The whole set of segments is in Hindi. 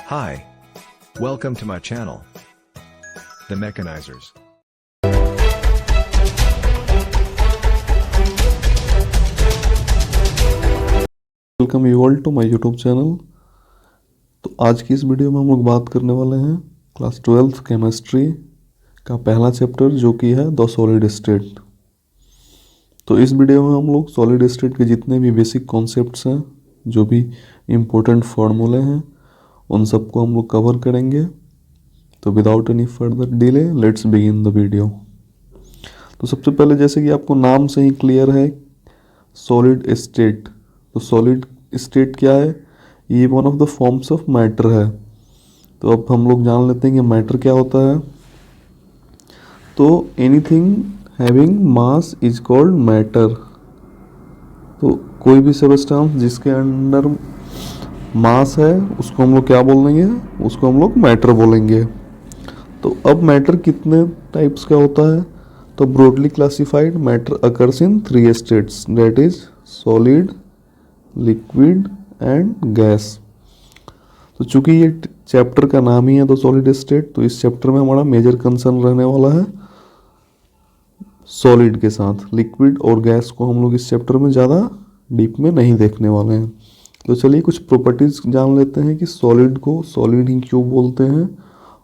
Hi. Welcome to my channel, The Mechanizers. Welcome you all to my YouTube channel. तो आज की इस वीडियो में हम लोग बात करने वाले हैं क्लास 12th केमिस्ट्री का पहला चैप्टर जो कि है द सॉलिड स्टेट। तो इस वीडियो में हम लोग सॉलिड स्टेट के जितने भी बेसिक कॉन्सेप्ट्स हैं, जो भी इम्पोर्टेंट फार्मूले हैं, उन सबको हम लोग कवर करेंगे। तो without any further delay let's begin the video. तो सबसे पहले, जैसे कि आपको नाम से ही क्लियर है, सॉलिड स्टेट। तो सॉलिड स्टेट क्या है? ये one of the forms of matter है। तो अब हम लोग जान लेते हैं कि मैटर क्या होता है। तो anything having mass is called matter. तो कोई भी सबस्टेंस जिसके अंदर मास है उसको हम लोग क्या बोलेंगे? उसको हम लोग मैटर बोलेंगे। तो अब मैटर कितने टाइप्स का होता है? तो broadly classified matter occurs in 3 states, that is solid, liquid and gas. तो चूंकि ये चैप्टर का नाम ही है तो सॉलिड स्टेट, तो इस चैप्टर में हमारा मेजर कंसर्न रहने वाला है सॉलिड के साथ। लिक्विड और गैस को हम लोग इस चैप्टर में ज़्यादा डीप में नहीं देखने वाले हैं। तो चलिए कुछ प्रॉपर्टीज जान लेते हैं कि सॉलिड को सॉलिड ही क्यों बोलते हैं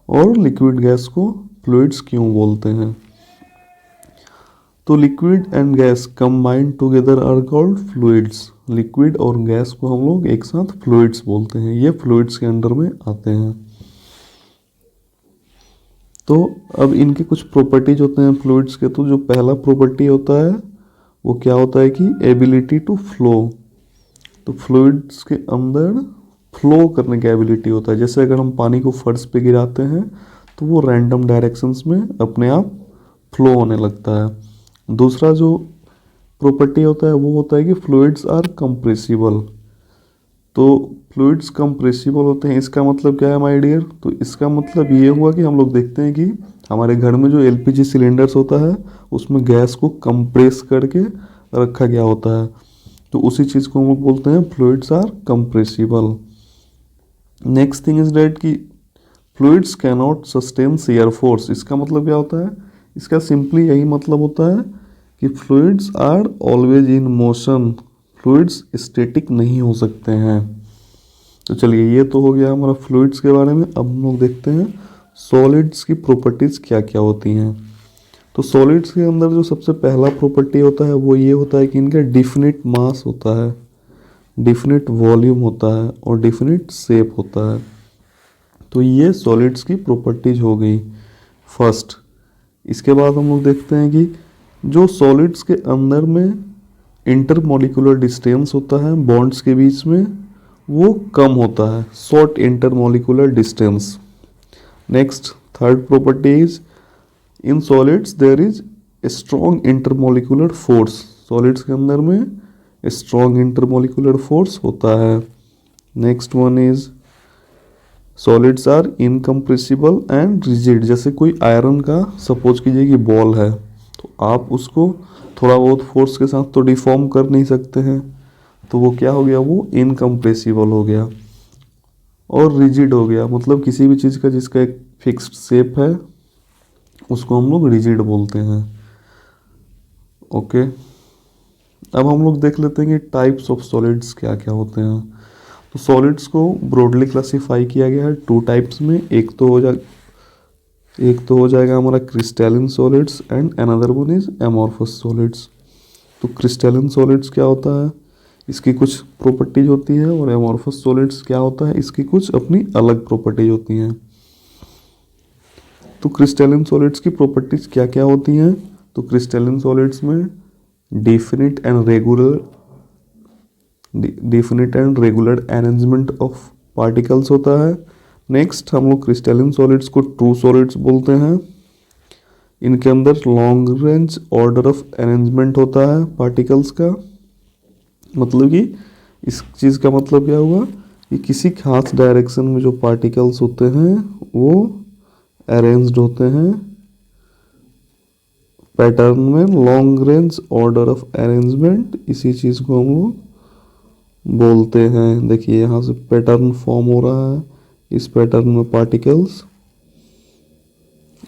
और लिक्विड गैस को फ्लूइड्स क्यों बोलते हैं। तो liquid and gas combined together are called fluids. Liquid और गैस को हम लोग एक साथ फ्लूइड्स बोलते हैं। ये फ्लूइड्स के अंडर में आते हैं। तो अब इनके कुछ प्रॉपर्टीज होते हैं फ्लूइड्स के। तो जो पहला प्रॉपर्टी होता है वो क्या होता है कि एबिलिटी टू फ्लो। तो फ्लूइड्स के अंदर फ्लो करने की एबिलिटी होता है। जैसे अगर हम पानी को फर्श पे गिराते हैं तो वो रैंडम डायरेक्शंस में अपने आप फ्लो होने लगता है। दूसरा जो प्रॉपर्टी होता है वो होता है कि फ्लूइड्स आर कंप्रेसिबल। तो फ्लूइड्स कंप्रेसिबल होते हैं, इसका मतलब क्या है माय डियर? तो इसका मतलब ये हुआ कि हम लोग देखते हैं कि हमारे घर में जो एलपीजी सिलेंडर्स होता है उसमें गैस को कंप्रेस करके रखा गया होता है। तो उसी चीज़ को हम लोग बोलते हैं fluids are compressible. Next thing is that कि fluids can not sustain shear force. इसका मतलब क्या होता है? इसका सिंपली यही मतलब होता है कि fluids are always in motion. Fluids static नहीं हो सकते हैं। तो चलिए, ये तो हो गया हमारा फ्लूइड्स के बारे में। अब हम लोग देखते हैं सॉलिड्स की प्रॉपर्टीज़ क्या क्या होती हैं। तो सॉलिड्स के अंदर जो सबसे पहला प्रॉपर्टी होता है वो ये होता है कि इनका डिफिनिट मास होता है, डिफिनिट वॉल्यूम होता है और डिफिनिट शेप होता है। तो ये सॉलिड्स की प्रॉपर्टीज हो गई फर्स्ट। इसके बाद हम लोग देखते हैं कि जो सॉलिड्स के अंदर में इंटरमॉलिक्यूलर डिस्टेंस होता है बॉन्ड्स के बीच में, वो कम होता है, short intermolecular distance. Next third property is in solids there is strong intermolecular force. Solids के अंदर में स्ट्रॉन्ग इंटरमॉलिक्यूलर फोर्स होता है। Next one is solids are incompressible and rigid. जैसे कोई आयरन का सपोज कीजिए कि बॉल है, तो आप उसको थोड़ा बहुत फोर्स के साथ तो डिफॉर्म कर नहीं सकते हैं। तो वो क्या हो गया? वो इनकम्प्रेसिबल हो गया। और रिजिड हो गया, मतलब किसी भी चीज़ का जिसका एक फिक्स्ड शेप है उसको हम लोग रिजिड बोलते हैं। ओके, अब हम लोग देख लेते हैं कि टाइप्स ऑफ सॉलिड्स क्या क्या होते हैं। तो सॉलिड्स को ब्रॉडली क्लासीफाई किया गया है 2 टाइप्स में। एक तो हो जाएगा हमारा crystalline solids and another one is amorphous solids. तो क्रिस्टलिन सॉलिड्स क्या होता है? इसकी कुछ प्रॉपर्टीज होती है। और एमॉर्फस सॉलिड्स क्या होता है? इसकी कुछ अपनी अलग प्रॉपर्टीज होती हैं। तो क्रिस्टलिन सॉलिड्स की प्रॉपर्टीज क्या क्या होती हैं? तो क्रिस्टलिन सॉलिड्स में definite and regular arrangement of particles होता है। नेक्स्ट हम लोग क्रिस्टलिन सॉलिड्स को ट्रू सॉलिड्स बोलते हैं। इनके अंदर long range order of arrangement होता है पार्टिकल्स का। मतलब कि इस चीज़ का मतलब क्या हुआ कि किसी खास डायरेक्शन में जो पार्टिकल्स होते हैं वो अरेंज्ड होते हैं पैटर्न में। Long range order of arrangement, इसी चीज़ को हम लोग बोलते हैं। देखिए यहाँ से पैटर्न फॉर्म हो रहा है, इस पैटर्न में पार्टिकल्स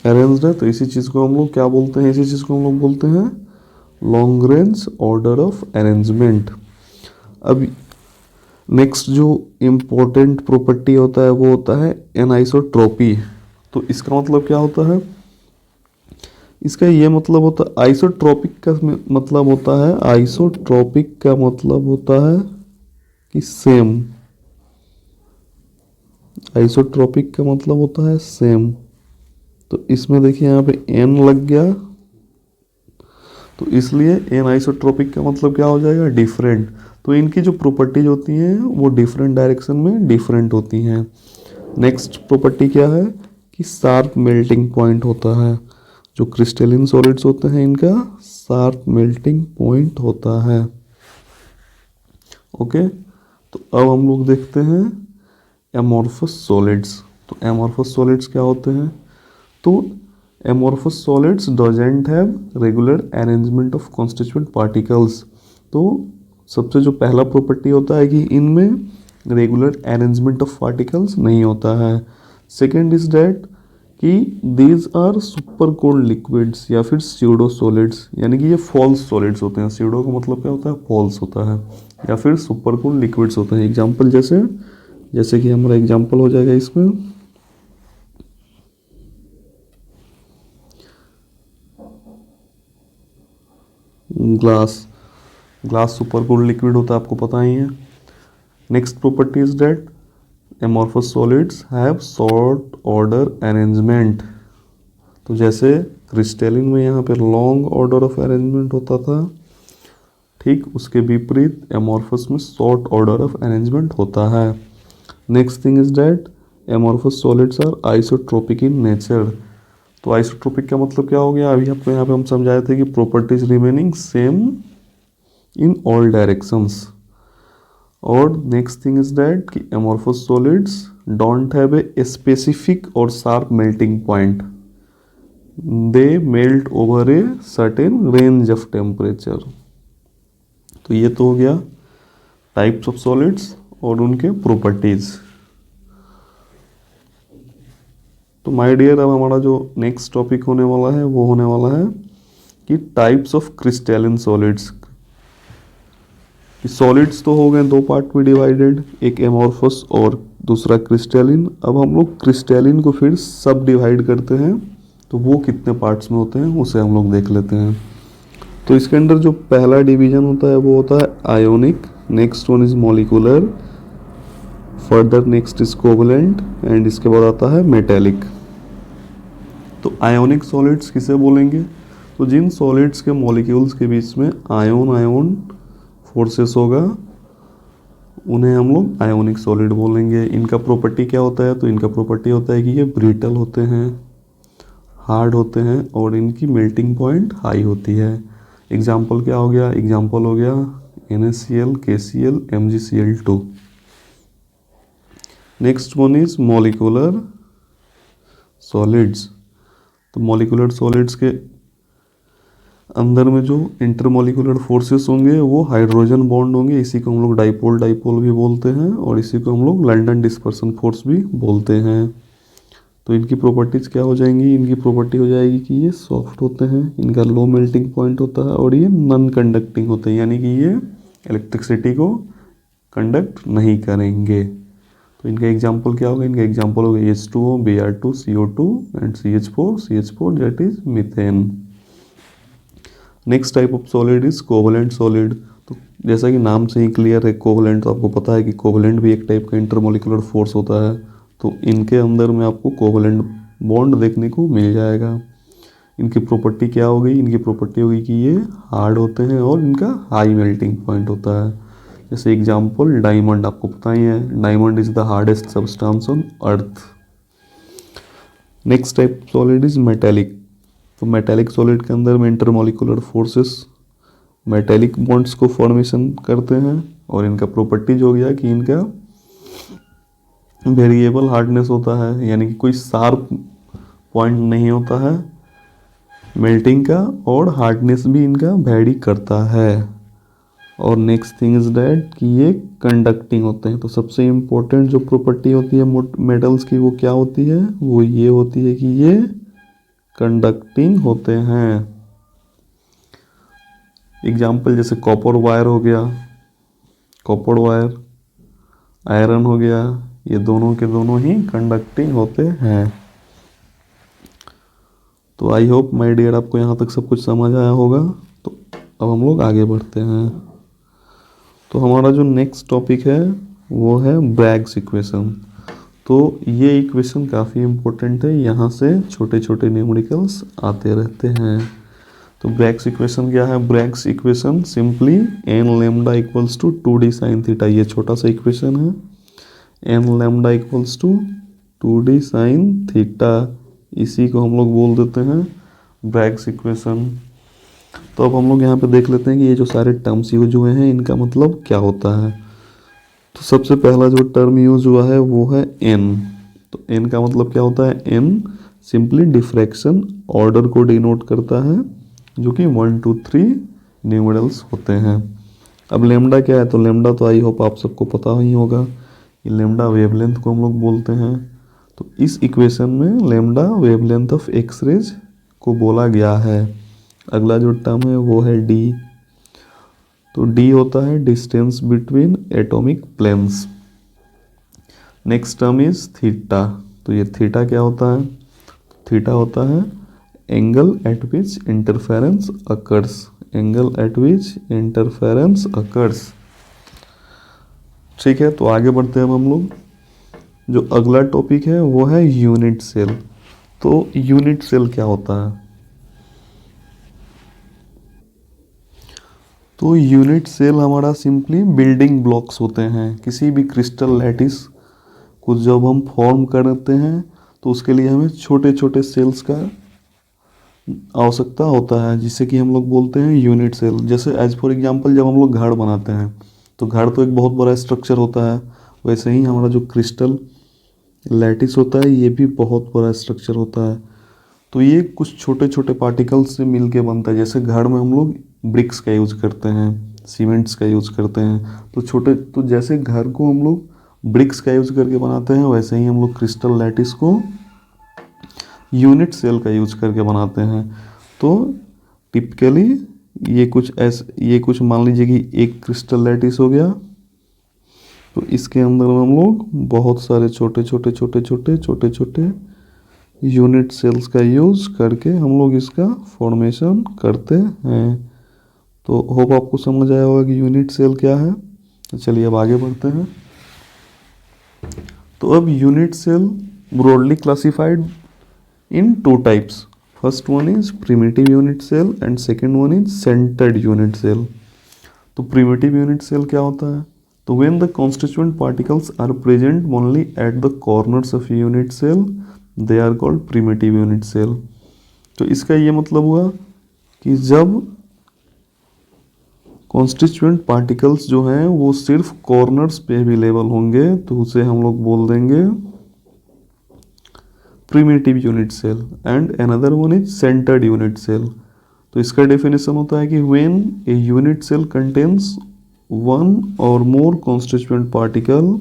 अरेंज्ड है, तो इसी चीज़ को हम लोग क्या बोलते हैं, इसी चीज़ को हम लोग बोलते हैं long range order of arrangement. अब नेक्स्ट जो इम्पोर्टेंट प्रॉपर्टी होता है वो होता है एनाइसोट्रॉपी। तो इसका मतलब क्या होता है, इसका ये मतलब होता है आइसोट्रॉपिक का मतलब होता है, आइसोट्रॉपिक का मतलब होता है कि सेम, आइसोट्रॉपिक का मतलब होता है सेम। तो इसमें देखिए यहाँ पे एन लग गया, तो इसलिए एन आइसोट्रॉपिक का मतलब क्या हो जाएगा, डिफरेंट। तो इनकी जो प्रॉपर्टीज होती हैं वो डिफरेंट डायरेक्शन में डिफरेंट होती हैं। नेक्स्ट प्रॉपर्टी क्या है कि शार्प मेल्टिंग पॉइंट होता है, जो क्रिस्टलिन सॉलिड्स होते हैं इनका शार्प मेल्टिंग पॉइंट होता है। ओके, तो अब हम लोग देखते हैं एमॉर्फस सॉलिड्स। तो एमॉर्फस सॉलिड्स क्या होते हैं, तो amorphous solids doesn't have regular arrangement of constituent particles. तो सबसे जो पहला प्रॉपर्टी होता है कि इनमें रेगुलर अरेंजमेंट ऑफ पार्टिकल्स नहीं होता है। सेकेंड इज डैट कि these are super cold liquids या फिर स्यूडो सॉलिड्स, यानी कि ये फॉल्स सॉलिड्स होते हैं। स्यूडो का मतलब क्या होता है, फॉल्स होता है, या फिर सुपर कोल्ड लिक्विड्स होते हैं। एग्जाम्पल जैसे कि हमारा एग्जाम्पल हो जाएगा इसमें ग्लास सुपर कूल्ड लिक्विड होता है, आपको पता ही है। Next property is that amorphous solids have short order arrangement. तो जैसे क्रिस्टलिन में यहाँ पे लॉन्ग ऑर्डर ऑफ अरेंजमेंट होता था, ठीक उसके विपरीत एमॉर्फस में शॉर्ट ऑर्डर ऑफ अरेंजमेंट होता है। Next thing is that amorphous solids are isotropic in nature. तो आइसोट्रोपिक का मतलब क्या हो गया, अभी आपको यहाँ पे हम समझाए थे कि properties remaining same in all directions. और नेक्स्ट थिंग इज दैट कि amorphous solids don't have a specific और sharp melting point, they melt over a certain range of temperature. तो ये तो हो गया टाइप्स ऑफ सॉलिड्स और उनके प्रॉपर्टीज। तो माय डियर, अब हमारा जो नेक्स्ट टॉपिक होने वाला है वो होने वाला है कि types of crystalline solids. Solids तो हो गए दो पार्ट में डिवाइडेड, एक एमॉर्फस और दूसरा क्रिस्टलिन। अब हम लोग क्रिस्टलिन को फिर सब डिवाइड करते हैं, तो वो कितने पार्ट्स में होते हैं उसे हम लोग देख लेते हैं। तो इसके अंदर जो पहला डिवीजन होता है वो होता है ionic, next one is molecular, further next is covalent and इसके बाद आता है मेटेलिक। तो आयोनिक सॉलिड्स किसे बोलेंगे, तो जिन सॉलिड्स के मॉलिक्यूल्स के बीच में आयोन फोर्सेस होगा उन्हें हम लोग आयोनिक सॉलिड बोलेंगे। इनका प्रॉपर्टी क्या होता है, तो इनका प्रॉपर्टी होता है कि ये ब्रिटल होते हैं, हार्ड होते हैं और इनकी मेल्टिंग पॉइंट हाई होती है। एग्जाम्पल क्या हो गया, एग्जाम्पल हो गया NaCl, KCl, MgCl2। Next one is molecular solids. तो मॉलिक्यूलर सॉलिड्स के अंदर में जो इंटरमॉलिक्यूलर फोर्सेस होंगे वो हाइड्रोजन बॉन्ड होंगे, इसी को हम लोग डाइपोल भी बोलते हैं और इसी को हम लोग लंडन डिस्पर्सन फोर्स भी बोलते हैं। तो इनकी प्रॉपर्टीज क्या हो जाएंगी, इनकी प्रॉपर्टी हो जाएगी कि ये सॉफ्ट होते हैं, इनका लो मेल्टिंग पॉइंट होता है और ये नॉन कंडक्टिंग होते हैं, यानी कि ये इलेक्ट्रिसिटी को कंडक्ट नहीं करेंगे। तो इनका एग्जाम्पल क्या होगा, इनका एग्जाम्पल होगा H2O, Br2, CO2 and CH4 that is methane. Next type of solid is covalent solid. तो जैसा कि नाम से ही क्लियर है कोवलेंट, तो आपको पता है कि कोवलेंट भी एक टाइप का इंटरमॉलिक्यूलर फोर्स होता है। तो इनके अंदर में आपको कोवलेंट बॉन्ड देखने को मिल जाएगा। इनकी प्रॉपर्टी क्या होगी, इनकी प्रॉपर्टी होगी कि ये हार्ड होते हैं और इनका हाई मेल्टिंग पॉइंट होता है। जैसे एग्जांपल डायमंड, आपको पता ही है diamond is the hardest substance on earth. Next type solid is metallic. तो मेटेलिक सॉलिड के अंदर में इंटरमॉलिक्यूलर फोर्सेस मेटेलिक बॉन्ड्स को फॉर्मेशन करते हैं और इनका प्रॉपर्टीज हो गया कि इनका वेरिएबल हार्डनेस होता है, यानी कि कोई शार्प पॉइंट नहीं होता है मेल्टिंग का और हार्डनेस भी इनका वेरी करता है। और नेक्स्ट थिंग इज दैट कि ये कंडक्टिंग होते हैं। तो सबसे इम्पोर्टेंट जो प्रॉपर्टी होती है मेटल्स की वो क्या होती है, वो ये होती है कि ये कंडक्टिंग होते हैं। एग्जाम्पल जैसे कॉपर वायर हो गया, कॉपर वायर, आयरन हो गया, ये दोनों के दोनों ही कंडक्टिंग होते हैं। तो आई होप माय डियर आपको यहाँ तक सब कुछ समझ आया होगा। तो अब हम लोग आगे बढ़ते हैं। तो हमारा जो नेक्स्ट टॉपिक है वो है ब्रैग्स इक्वेशन। तो ये इक्वेशन काफ़ी इम्पोर्टेंट है, यहाँ से छोटे छोटे न्यूमेरिकल्स आते रहते हैं। तो ब्रैग्स इक्वेशन क्या है? Bragg's equation simply n lambda equals to 2d sine theta, ये छोटा सा इक्वेशन है। N lambda equals to 2d sine theta, इसी को हम लोग बोल देते हैं ब्रैग्स इक्वेशन। तो अब हम लोग यहाँ पे देख लेते हैं कि ये जो सारे टर्म्स यूज हुए हैं इनका मतलब क्या होता है। तो सबसे पहला जो टर्म यूज हुआ है वो है एन। तो एन का मतलब क्या होता है? एन सिंपली डिफ्रैक्शन ऑर्डर को डिनोट करता है, जो कि 1 2 3 न्यूमेरल्स होते हैं। अब लेमडा क्या है? तो लेमडा तो आई होप आप सबको पता ही होगा, ये लेमडा वेवलेंथ को हम लोग बोलते हैं। तो इस इक्वेशन में लेमडा वेवलेंथ ऑफ एक्सरेज को बोला गया है। अगला जो टर्म है वो है डी। तो डी होता है distance between atomic planes. Next term is theta. तो ये थीटा क्या होता है? थीटा होता है angle at which interference occurs, angle at which interference occurs. ठीक है, तो आगे बढ़ते हैं अब हम लोग। जो अगला टॉपिक है वो है यूनिट सेल। तो यूनिट सेल क्या होता है? तो यूनिट सेल हमारा सिंपली बिल्डिंग ब्लॉक्स होते हैं। किसी भी क्रिस्टल लैटिस को जब हम फॉर्म करते हैं तो उसके लिए हमें छोटे छोटे सेल्स का आवश्यकता होता है, जिसे कि हम लोग बोलते हैं यूनिट सेल। जैसे एज फॉर एग्जांपल जब हम लोग घर बनाते हैं तो घर तो एक बहुत बड़ा स्ट्रक्चर होता है, वैसे ही हमारा जो क्रिस्टल लैटिस होता है ये भी बहुत बड़ा स्ट्रक्चर होता है। तो ये कुछ छोटे छोटे पार्टिकल्स से मिलके बनता है। जैसे घर में हम लोग ब्रिक्स का यूज़ करते हैं, सीमेंट्स का यूज़ करते हैं, तो जैसे घर को हम लोग ब्रिक्स का यूज़ करके बनाते हैं, वैसे ही हम लोग क्रिस्टल लैटिस को यूनिट सेल का यूज करके बनाते हैं। तो टिपिकली ये कुछ मान लीजिए कि एक क्रिस्टल लैटिस हो गया, तो इसके अंदर में हम लोग बहुत सारे छोटे छोटे यूनिट सेल्स का यूज करके हम लोग इसका फॉर्मेशन करते हैं। तो होप आपको समझ आया होगा कि यूनिट सेल क्या है। तो चलिए अब आगे बढ़ते हैं। तो अब unit cell broadly classified in two types. First one is primitive unit cell and second one is centered unit cell. तो primitive unit cell क्या होता है? तो when the constituent particles are present only at the corners of unit cell, they are called primitive unit cell. तो इसका ये मतलब हुआ कि जब constituent particles जो हैं वो सिर्फ corners पे अवेलेबल होंगे तो उसे हम लोग बोल देंगे primitive unit cell. And another one is centred unit cell. तो इसका डेफिनेशन होता है कि when a unit cell contains one और more constituent particle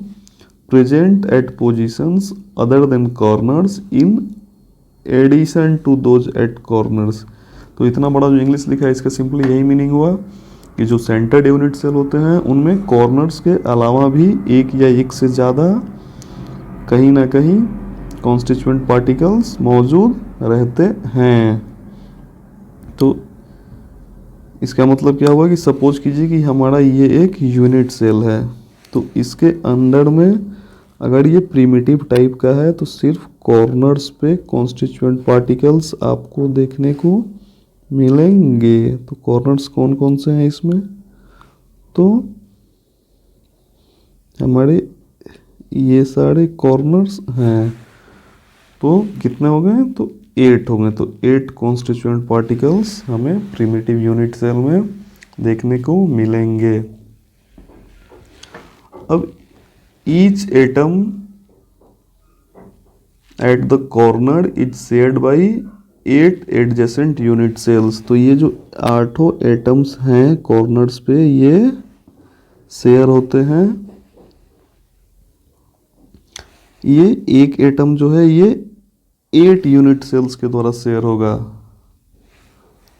present at positions other than corners in addition to those at corners. तो इतना बड़ा जो इंग्लिश लिखा है इसका सिंपली यही मीनिंग हुआ कि जो सेंटर्ड यूनिट सेल होते हैं उनमें कॉर्नर्स के अलावा भी एक या एक से ज़्यादा कहीं ना कहीं कॉन्स्टिट्यूएंट पार्टिकल्स मौजूद रहते हैं। तो इसका मतलब क्या हुआ कि सपोज कीजिए कि हमारा ये एक यूनिट सेल है, तो इसके अंदर में अगर ये प्रीमिटिव टाइप का है तो सिर्फ कॉर्नर्स पे कॉन्स्टिट्यूएंट पार्टिकल्स आपको देखने को मिलेंगे। तो कॉर्नर्स कौन कौन से हैं इसमें? तो हमारे ये सारे कॉर्नर्स हैं। तो कितने हो गए? तो 8 हो गए। तो 8 कॉन्स्टिट्यूएंट पार्टिकल्स हमें प्रीमिटिव यूनिट सेल में देखने को मिलेंगे। अब each atom at the corner is shared by 8 adjacent unit cells. तो ये जो 8 एटम्स हैं कॉर्नर्स पे, ये शेयर होते हैं, ये एक एटम जो है ये 8 यूनिट सेल्स के द्वारा शेयर होगा।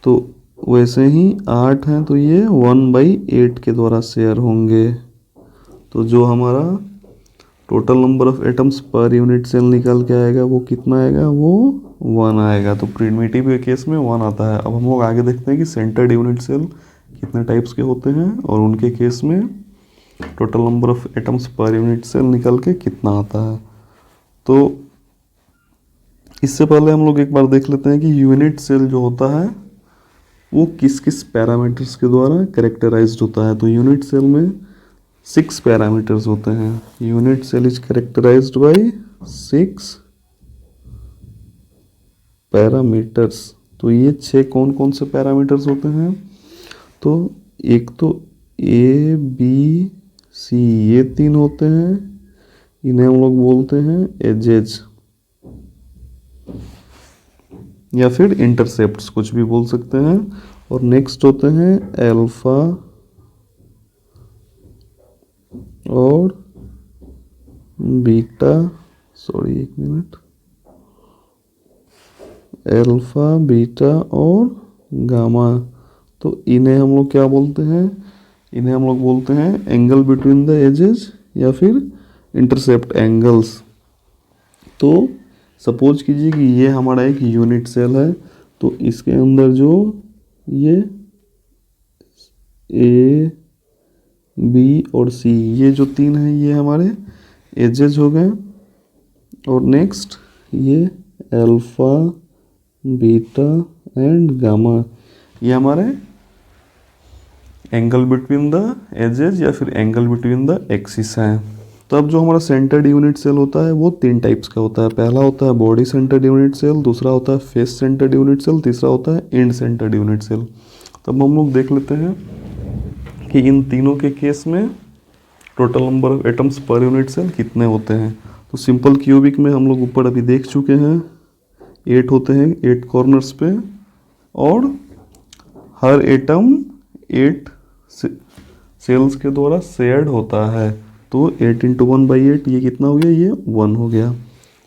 तो वैसे ही 8 हैं तो ये 1/8 के द्वारा शेयर होंगे। तो जो हमारा total number of atoms per unit cell निकल के आएगा वो कितना आएगा, वो 1 आएगा। तो प्रिमिटिव के केस में 1 आता है। अब हम लोग आगे देखते हैं कि सेंटर्ड यूनिट सेल कितने टाइप्स के होते हैं और उनके केस में total number of atoms per unit cell निकल के कितना आता है। तो इससे पहले हम लोग एक बार देख लेते हैं कि यूनिट सेल जो होता है वो किस किस पैरामीटर्स के द्वारा कैरेक्टराइज्ड होता है। तो यूनिट सेल में 6 पैरामीटर्स होते हैं। Unit cell is characterised by 6 parameters. तो ये 6 कौन कौन से पैरामीटर्स होते हैं, तो एक तो ए बी सी, ये 3 होते हैं, इन्हें हम लोग बोलते हैं एजेज या फिर इंटरसेप्ट्स, कुछ भी बोल सकते हैं। और नेक्स्ट होते हैं अल्फा और बीटा, सॉरी एक मिनट, अल्फा बीटा और गामा। तो इन्हें हम लोग क्या बोलते हैं, इन्हें हम लोग बोलते हैं एंगल बिटवीन द एजेस या फिर इंटरसेप्ट एंगल्स। तो सपोज कीजिए कि ये हमारा एक यूनिट सेल है, तो इसके अंदर जो ये ए बी और सी, ये जो 3 हैं ये हमारे एजेस हो गए। और नेक्स्ट ये अल्फा बीटा एंड गामा, ये हमारे एंगल बिटवीन द एजेस या फिर एंगल बिटवीन द एक्सिस हैं। तो अब जो हमारा सेंटर्ड यूनिट सेल होता है वो 3 टाइप्स का होता है। पहला होता है बॉडी सेंटर्ड यूनिट सेल, दूसरा होता है फेस सेंटर्ड यूनिट सेल, तीसरा होता है एंड सेंटर्ड यूनिट सेल। तब हम लोग देख लेते हैं कि इन तीनों के केस में total number of atoms per unit cell कितने होते हैं। तो सिंपल क्यूबिक में हम लोग ऊपर अभी देख चुके हैं 8 होते हैं 8 कॉर्नर्स पे, और हर एटम 8 सेल्स के द्वारा शेयर्ड होता है। तो 8 × 1/8 ये कितना हो गया, ये 1 हो गया।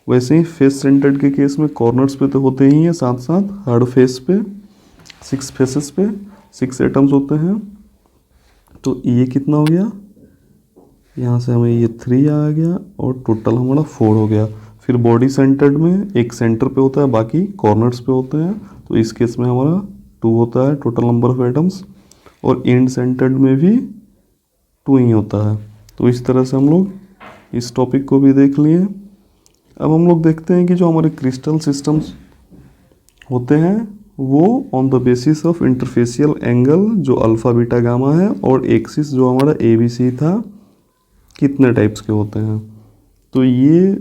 वैसे ही फेस सेंटर्ड के केस में कॉर्नर्स पे तो होते ही हैं, साथ साथ हर फेस पे 6 फेसेस पे 6 एटम्स होते हैं। तो ये कितना हो गया, यहाँ से हमें ये 3 आ गया और टोटल हमारा 4 हो गया। फिर बॉडी सेंटर्ड में एक सेंटर पे होता है, बाकी कॉर्नर्स पे होते हैं। तो इस केस में हमारा 2 होता है टोटल नंबर ऑफ एटम्स, और एंड सेंटर्ड में भी 2 ही होता है। तो इस तरह से हम लोग इस टॉपिक को भी देख लिए। अब हम लोग देखते हैं कि जो हमारे क्रिस्टल सिस्टम्स होते हैं वो on the basis of interfacial angle जो अल्फा बीटा गामा है और एक्सिस जो हमारा ए बी सी था कितने टाइप्स के होते हैं। तो ये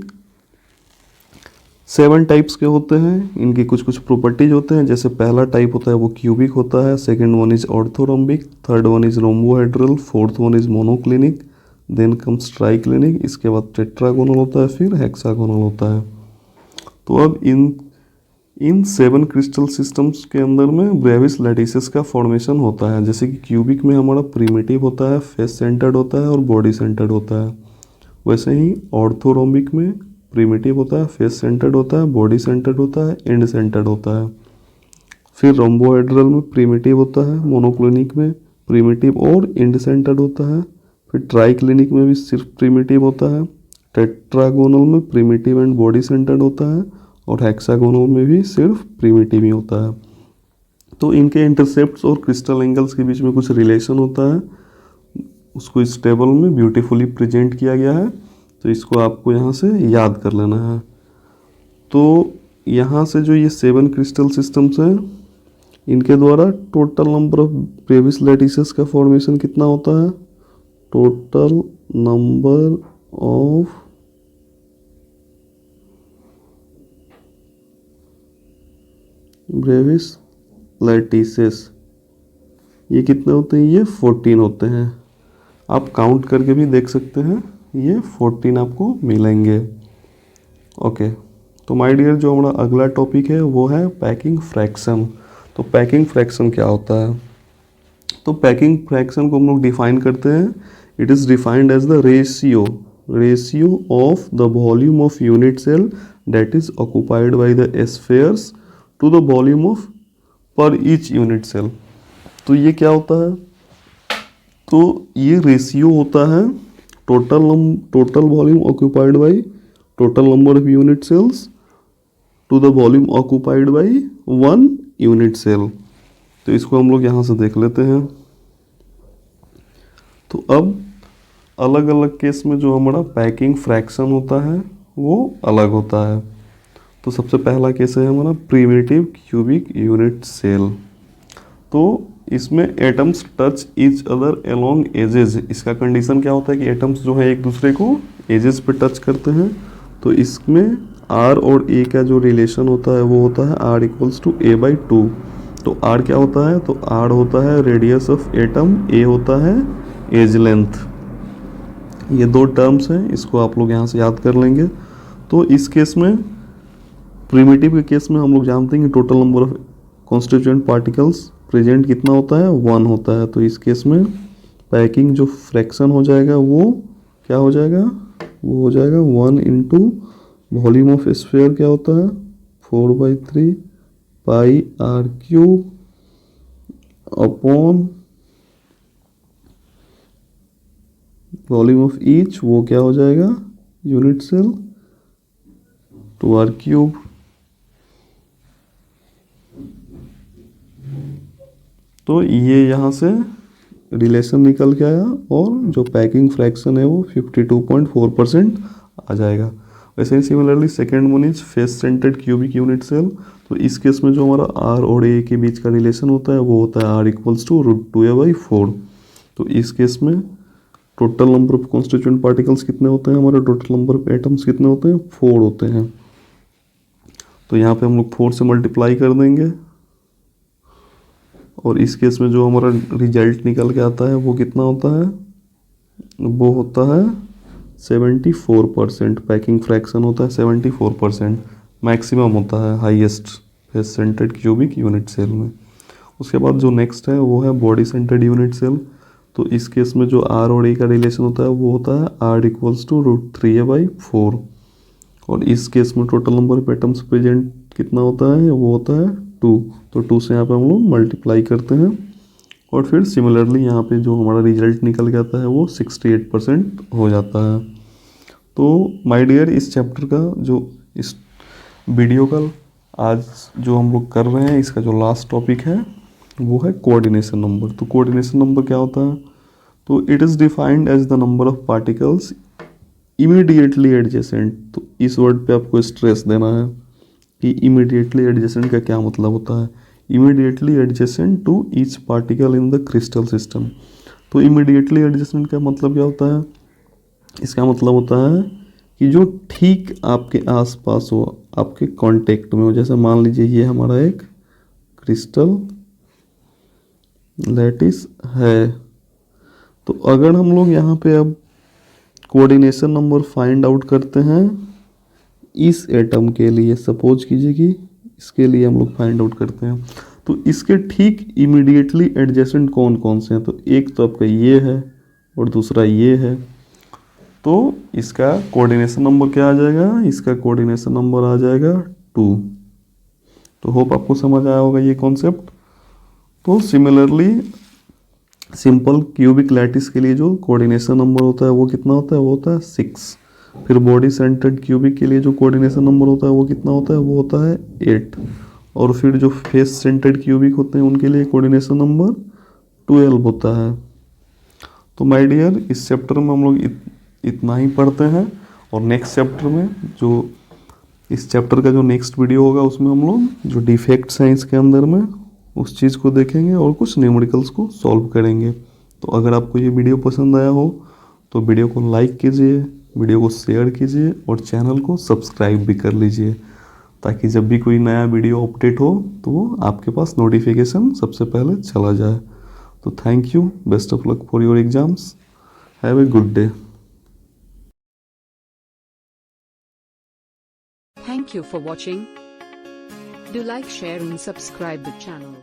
7 टाइप्स के होते हैं। इनकी कुछ कुछ प्रॉपर्टीज होते हैं। जैसे पहला टाइप होता है वो क्यूबिक होता है, second one is orthorhombic, third one is rhombohedral, fourth one is monoclinic, then comes triclinic, इसके बाद टेट्रागोनल होता है, फिर हेक्सागोनल होता है। तो अब इन 7 क्रिस्टल सिस्टम्स के अंदर में ब्रेविस लैटिसेस का फॉर्मेशन होता है। जैसे कि क्यूबिक में हमारा प्रिमिटिव होता है, फेस सेंटर्ड होता है और बॉडी सेंटर्ड होता है। वैसे ही ऑर्थोरोम्बिक में प्रिमिटिव होता है, फेस सेंटर्ड होता है, बॉडी सेंटर्ड होता है, एंड सेंटर्ड होता है। फिर रोम्बोहेड्रल में प्रिमिटिव होता है, मोनोक्लिनिक में प्रिमिटिव और एंड सेंटर्ड होता है। फिर ट्राइक्लिनिक में भी सिर्फ प्रिमिटिव होता है। टेट्रागोनल में प्रिमिटिव एंड बॉडी सेंटर्ड होता है, और हेक्सागोनल में भी सिर्फ प्रिमिटिव ही होता है। तो इनके इंटरसेप्ट्स और क्रिस्टल एंगल्स के बीच में कुछ रिलेशन होता है, उसको इस टेबल में ब्यूटीफुली प्रेजेंट किया गया है। तो इसको आपको यहाँ से याद कर लेना है। तो यहाँ से जो ये 7 क्रिस्टल सिस्टम्स हैं इनके द्वारा total number of Brevis lattices का फॉर्मेशन कितना होता है, total number of Brevis lattices ये कितने होते हैं, ये 14 होते हैं। आप काउंट करके भी देख सकते हैं, ये 14 आपको मिलेंगे। ओके, तो माय डियर जो हमारा अगला टॉपिक है वो है पैकिंग फ्रैक्शन। तो पैकिंग फ्रैक्शन क्या होता है, तो पैकिंग फ्रैक्शन को हम लोग डिफाइन करते हैं It is defined as the ratio of the volume of unit cell that is occupied by the spheres to the volume of per each unit cell. तो ये क्या होता है? तो ये रेशियो होता है total volume occupied by total number of unit cells to the volume occupied by one unit cell. तो इसको हम लोग यहाँ से देख लेते हैं. तो अब अलग अलग केस में जो हमारा पैकिंग फ्रैक्शन होता है वो अलग होता है. तो सबसे पहला केस है हमारा प्रिमिटिव क्यूबिक यूनिट सेल. तो इसमें atoms touch each other along edges. इसका कंडीशन क्या होता है कि एटम्स जो है एक दूसरे को एजेस पे टच करते हैं. तो इसमें आर और ए का जो रिलेशन होता है वो होता है r equals to a by two. तो आर क्या होता है? तो आर होता है रेडियस ऑफ एटम, ए होता है एज लेंथ. ये दो टर्म्स हैं, इसको आप लोग यहाँ से याद कर लेंगे. तो इस केस में प्रिमिटिव के केस में हम लोग जानते हैं कि total number of constituent particles present कितना होता है? 1 होता है. तो इस केस में पैकिंग जो फ्रैक्शन हो जाएगा वो क्या हो जाएगा? वो हो जाएगा 1 इंटू वॉल्यूम ऑफ स्फीयर क्या होता है? 4/3 pi r cube upon volume of each, वो क्या हो जाएगा? Unit cell 2r cube. तो ये यहाँ से रिलेशन निकल के आया और जो पैकिंग फ्रैक्शन है वो 52.4% आ जाएगा. वैसे ही similarly second one is face centred cubic unit cell. तो इस केस में जो हमारा आर और ए के बीच का रिलेशन होता है वो होता है आर इक्वल्स टू √2a/4. तो इस केस में total number of constituent particles कितने होते हैं? हमारे टोटल नंबर ऑफ एटम्स कितने होते हैं? 4 होते हैं. तो यहाँ पे हम लोग 4 से मल्टीप्लाई कर देंगे और इस केस में जो हमारा रिजल्ट निकल के आता है वो कितना होता है? वो होता है 74%. पैकिंग फ्रैक्शन होता है 74%. मैक्सिमम होता है highest face centred cubic unit cell में. उसके बाद जो नेक्स्ट है वो है बॉडी सेंटर्ड यूनिट सेल. तो इस केस में जो आर और ए का रिलेशन होता है वो होता है आर इक्वल्स टू √3a/4. और इस केस में total number of atoms present कितना होता है? वो होता है 2. तो 2 से यहाँ पे हम लोग मल्टीप्लाई करते हैं और फिर सिमिलरली यहाँ पे जो हमारा रिजल्ट निकल के आता है वो 68% हो जाता है. तो माय डियर, इस चैप्टर का जो इस वीडियो का आज जो हम लोग कर रहे हैं इसका जो लास्ट टॉपिक है वो है कोऑर्डिनेशन नंबर. तो कोऑर्डिनेशन नंबर क्या होता है? तो it is defined as the number of particles immediately adjacent. तो इस वर्ड पे आपको स्ट्रेस देना है कि इमीडिएटली एडजेसेंट का क्या मतलब होता है. Immediately adjacent to each particle in the crystal system. तो इमीडिएटली एडजेसेंट का मतलब क्या होता है? इसका मतलब होता है कि जो ठीक आपके आसपास हो, आपके कांटेक्ट में हो. जैसे मान लीजिए ये हमारा एक क्रिस्टल लैटिस है. तो अगर हम लोग यहाँ पे अब कोऑर्डिनेशन नंबर फाइंड आउट करते हैं इस एटम के लिए, सपोज कीजिए कि इसके लिए हम लोग फाइंड आउट करते हैं, तो इसके ठीक इमीडिएटली एडजेसेंट कौन कौन से हैं? तो एक तो आपका ये है और दूसरा ये है. तो इसका कोऑर्डिनेशन नंबर क्या आ जाएगा? इसका कोऑर्डिनेशन नंबर आ जाएगा 2. तो होप आपको समझ आया होगा ये कॉन्सेप्ट. तो सिमिलरली सिंपल क्यूबिक लैटिस के लिए जो कोऑर्डिनेशन नंबर होता है वो कितना होता है? वो होता है 6. फिर बॉडी सेंटर्ड क्यूबिक के लिए जो कोऑर्डिनेशन नंबर होता है वो कितना होता है? वो होता है 8. और फिर जो फेस सेंटर्ड क्यूबिक होते हैं उनके लिए कोऑर्डिनेशन नंबर 12 होता है. तो माय डियर, इस चैप्टर में हम लोग इतना ही पढ़ते हैं और नेक्स्ट चैप्टर में जो इस चैप्टर का जो नेक्स्ट वीडियो होगा उसमें हम लोग जो डिफेक्ट्स हैं इसके अंदर में उस चीज़ को देखेंगे और कुछ न्यूमेरिकल्स को सॉल्व करेंगे. तो अगर आपको ये वीडियो पसंद आया हो तो वीडियो को लाइक कीजिए, वीडियो को शेयर कीजिए और चैनल को सब्सक्राइब भी कर लीजिए ताकि जब भी कोई नया वीडियो अपडेट हो तो वो आपके पास नोटिफिकेशन सबसे पहले चला जाए. तो thank you, best of luck for your exams, have a good day. Thank you for watching. Do like, share and subscribe the channel.